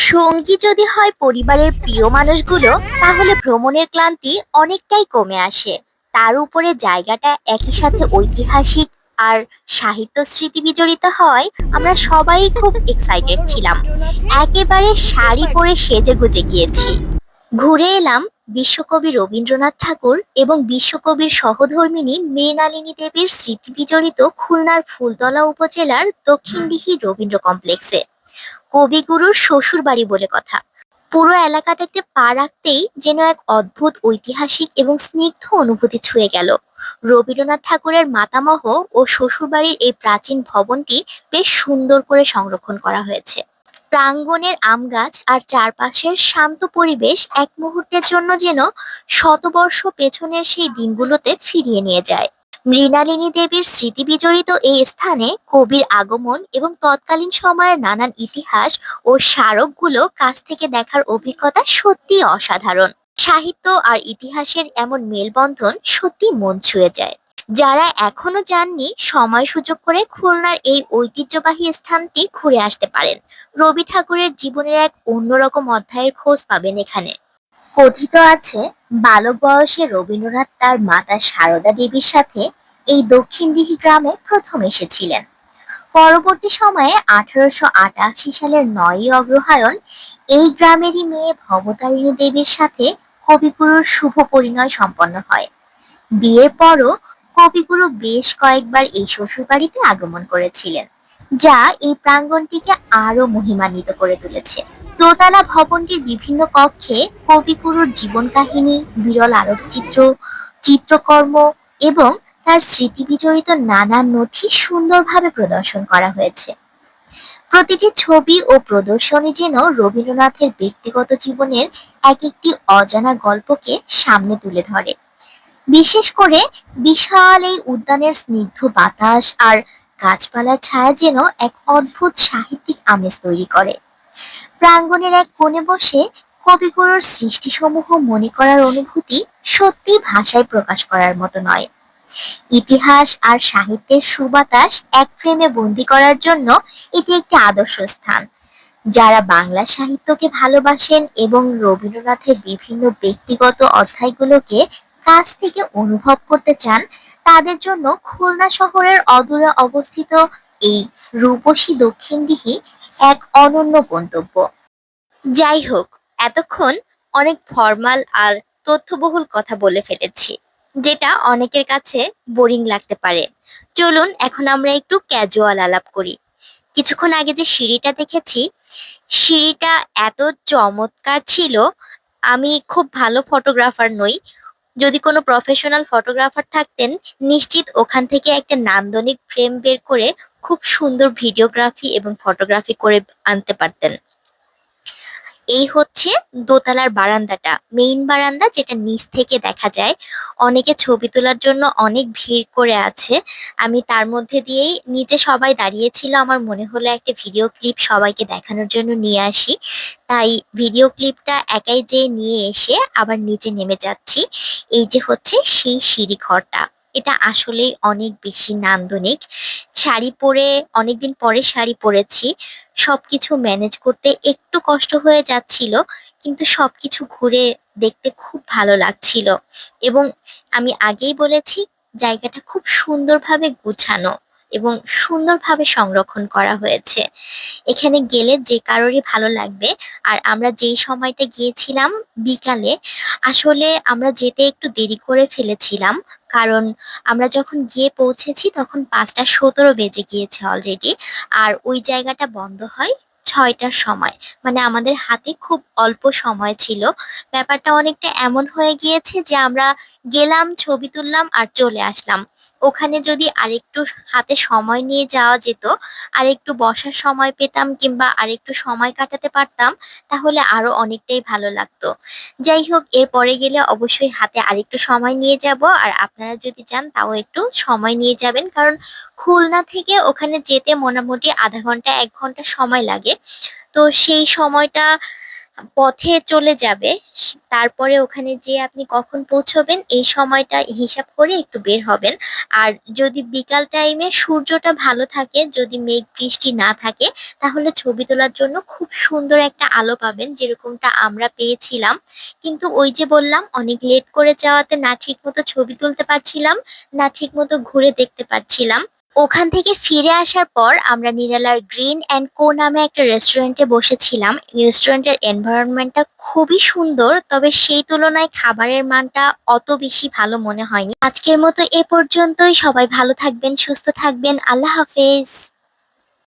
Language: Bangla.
সঙ্গী যদি হয় পরিবারের প্রিয় মানুষগুলো, তাহলে ভ্রমণের ক্লান্তি অনেকটাই কমে আসে। তার উপরে জায়গাটা একই সাথে ঐতিহাসিক আর সাহিত্য স্মৃতি বিজড়িত হয়। আমরা সবাই খুব এক্সাইটেড ছিলাম। একেবারে শাড়ি পরে সেজেগুজে গিয়েছি। ঘুরে এলাম বিশ্বকবি রবীন্দ্রনাথ ঠাকুর এবং বিশ্বকবির সহধর্মিণী মৃণালিনী দেবীর স্মৃতি বিজড়িত খুলনার ফুলতলা উপজেলার দক্ষিণদিঘি রবীন্দ্র কমপ্লেক্সে। কবিগুরুর শ্বশুরবাড়ি বলে কথা। পুরো এলাকাটাতে পা রাখতেই যেন এক অদ্ভুত ঐতিহাসিক এবং স্নিগ্ধ অনুভূতি ছুঁয়ে গেল। রবীন্দ্রনাথ ঠাকুরের মাতামহ ও শ্বশুরবাড়ির এই প্রাচীন ভবনটি বেশ সুন্দর করে সংরক্ষণ করা হয়েছে। প্রাঙ্গণের আম গাছ আর চারপাশের শান্ত পরিবেশ এক মুহূর্তের জন্য যেন শতবর্ষ পেছনের সেই দিনগুলোতে ফিরিয়ে নিয়ে যায়। মৃণালিনী দেবীর স্মৃতি বিজড়িত এই স্থানে কবির আগমন এবং তৎকালীন সময়ের নানান ইতিহাস ও স্মারকগুলো কাছ থেকে দেখার অভিজ্ঞতা সত্যি অসাধারণ। সাহিত্য আর ইতিহাসের এমন মেলবন্ধন সত্যি মন ছুঁয়ে যায়। যারা এখনো যাননি, সময় সুযোগ করে খুলনার এই ঐতিহ্যবাহী স্থানটি ঘুরে আসতে পারেন। রবি ঠাকুরের জীবনের এক অন্যরকম অধ্যায়ের খোঁজ পাবেন এখানে। কথিত আছে, বালক বয়সে রবীন্দ্রনাথ তার মাতা সারদা দেবীর সাথে এই দক্ষিণদিঘি গ্রামে প্রথম এসেছিলেন। পরবর্তী সময়ে 1888 সালের 9ই অগ্রহায়ণ এই গ্রামেরই মেয়ে ভবতারিণী দেবীর সাথে কবিগুরুর শুভ পরিণয় সম্পন্ন হয়। বিয়ের পরও কবিগুরু বেশ কয়েকবার এই শ্বশুরবাড়িতে আগমন করেছিলেন, যা এই প্রাঙ্গণটিকে আরো মহিমান্বিত করে তুলেছে। দোতলা ভবনটির বিভিন্ন কক্ষে কবিগুরুর জীবন কাহিনী, বিরল আলোকচিত্র, চিত্রকর্ম এবং তার স্মৃতি বিজড়িত নানান নথি সুন্দরভাবে প্রদর্শন করা হয়েছে। প্রতিটি ছবি ও প্রদর্শনী যেন রবীন্দ্রনাথের ব্যক্তিগত জীবনের এক একটি অজানা গল্পকে সামনে তুলে ধরে। বিশেষ করে বিশাল এই উদ্যানের স্নিগ্ধ বাতাস আর গাছপালার ছায়া যেন এক অদ্ভুত সাহিত্যিক আমেজ তৈরি করে। প্রাঙ্গণের এক কোণে বসে কবিগুরুর সৃষ্টিসমূহ মনে করার অনুভূতি সত্যি ভাষায় প্রকাশ করার মতো নয়। ইতিহাস আর সাহিত্যের সুবাতাস এক ফ্রেমে বন্দি করার জন্য এটি একটি আদর্শ স্থান। যারা বাংলা সাহিত্যকে ভালোবাসেন এবং রবীন্দ্রনাথের বিভিন্ন ব্যক্তিগত অধ্যায়গুলোকে কাছ থেকে অনুভব করতে চান, তাদের জন্য খুলনা শহরের অদূরে অবস্থিত এই রূপসী দক্ষিণদিঘি এক অনন্য গন্তব্য। যাই হোক, এতক্ষণ অনেক ফর্মাল আর তথ্যবহুল কথা বলে ফেলেছি, যেটা অনেকের কাছে বোরিং লাগতে পারে। চলুন এখন আমরা একটু ক্যাজুয়াল আলাপ করি। কিছুক্ষণ আগে যে সিঁড়িটা দেখেছি, সিঁড়িটা এত চমৎকার ছিল। আমি খুব ভালো ফটোগ্রাফার নই। যদি কোনো প্রফেশনাল ফটোগ্রাফার থাকতেন, নিশ্চিত ওখান থেকে একটা নান্দনিক ফ্রেম বের করে খুব সুন্দর ভিডিওগ্রাফি এবং ফটোগ্রাফি করে আনতে পারতেন। এই হচ্ছে দোতলার বারান্দাটা, মেইন বারান্দা, যেটা নিচ থেকে দেখা যায়। অনেকে ছবি তোলার জন্য অনেক ভিড় করে আছে। আমি তার মধ্যে দিয়েই, নিচে সবাই দাঁড়িয়েছিল, আমার মনে হলো একটা ভিডিও ক্লিপ সবাইকে দেখানোর জন্য নিয়ে আসি। তাই ভিডিও ক্লিপটা একাই যেয়ে নিয়ে এসে আবার নিচে নেমে যাচ্ছি। এই যে হচ্ছে সেই সিঁড়ি ঘরটা, এটা আসলেই অনেক বেশি নান্দনিক। শাড়ি পরে, অনেকদিন পরে শাড়ি পরেছি, সবকিছু ম্যানেজ করতে একটু কষ্ট হয়ে যাচ্ছিল, কিন্তু সবকিছু ঘুরে দেখতে খুব ভালো লাগছিল। এবং আমি আগেই বলেছি, জায়গাটা খুব সুন্দরভাবে গুছানো এবং সুন্দরভাবে সংরক্ষণ করা হয়েছে। এখানে গেলে যে কারোরই ভালো লাগবে। আর আমরা যেই সময়টা গিয়েছিলাম বিকালে, আসলে আমরা যেতে একটু দেরি করে ফেলেছিলাম, কারণ আমরা যখন গিয়ে পৌঁছেছি তখন 5টা 17 বেজে গিয়েছে অলরেডি। আর ওই জায়গাটা বন্ধ হয় 6টার সময়। মানে আমাদের হাতে খুব অল্প সময় ছিল। ব্যাপারটা অনেকটা এমন হয়ে গিয়েছে যে আমরা গেলাম, ছবি তুললাম আর চলে আসলাম। ওখানে যদি আরেকটু হাতে সময় নিয়ে যাওয়া যেত, আরেকটু বসার সময় পেতাম কিংবা আরেকটু সময় কাটাতে পারতাম, তাহলে আরো অনেকটাই ভালো লাগতো। যাই হোক, এরপরে গেলে অবশ্যই হাতে আরেকটু সময় নিয়ে যাব। আর আপনারা যদি যান তাও একটু সময় নিয়ে যাবেন, কারণ খুলনা থেকে ওখানে যেতে মোটামুটি আধা ঘন্টা 1 ঘন্টা সময় লাগে। তো সেই সময়টা পথে চলে যাবে। তারপরে ওখানে যেয়ে আপনি কখন পৌঁছবেন এই সময়টা হিসাব করে একটু বের হবেন। আর যদি বিকাল টাইমে সূর্যটা ভালো থাকে, যদি মেঘ বৃষ্টি না থাকে, তাহলে ছবি তোলার জন্য খুব সুন্দর একটা আলো পাবেন, যেরকমটা আমরা পেয়েছিলাম। কিন্তু ওই যে বললাম, অনেক লেট করে যাওয়াতে না ঠিক মতো ছবি তুলতে পারছিলাম, না ঠিক মতো ঘুরে দেখতে পারছিলাম। ওখান থেকে ফিরে আসার পর আমরা নিরালার গ্রিন অ্যান্ড কো নামে একটা রেস্টুরেন্টে বসেছিলাম। রেস্টুরেন্টের এনভায়রনমেন্টটা খুবই সুন্দর, তবে সেই তুলনায় খাবারের মানটা অত বেশি ভালো মনে হয়নি। আজকের মতো এ পর্যন্তই। সবাই ভালো থাকবেন, সুস্থ থাকবেন। আল্লাহ হাফেজ।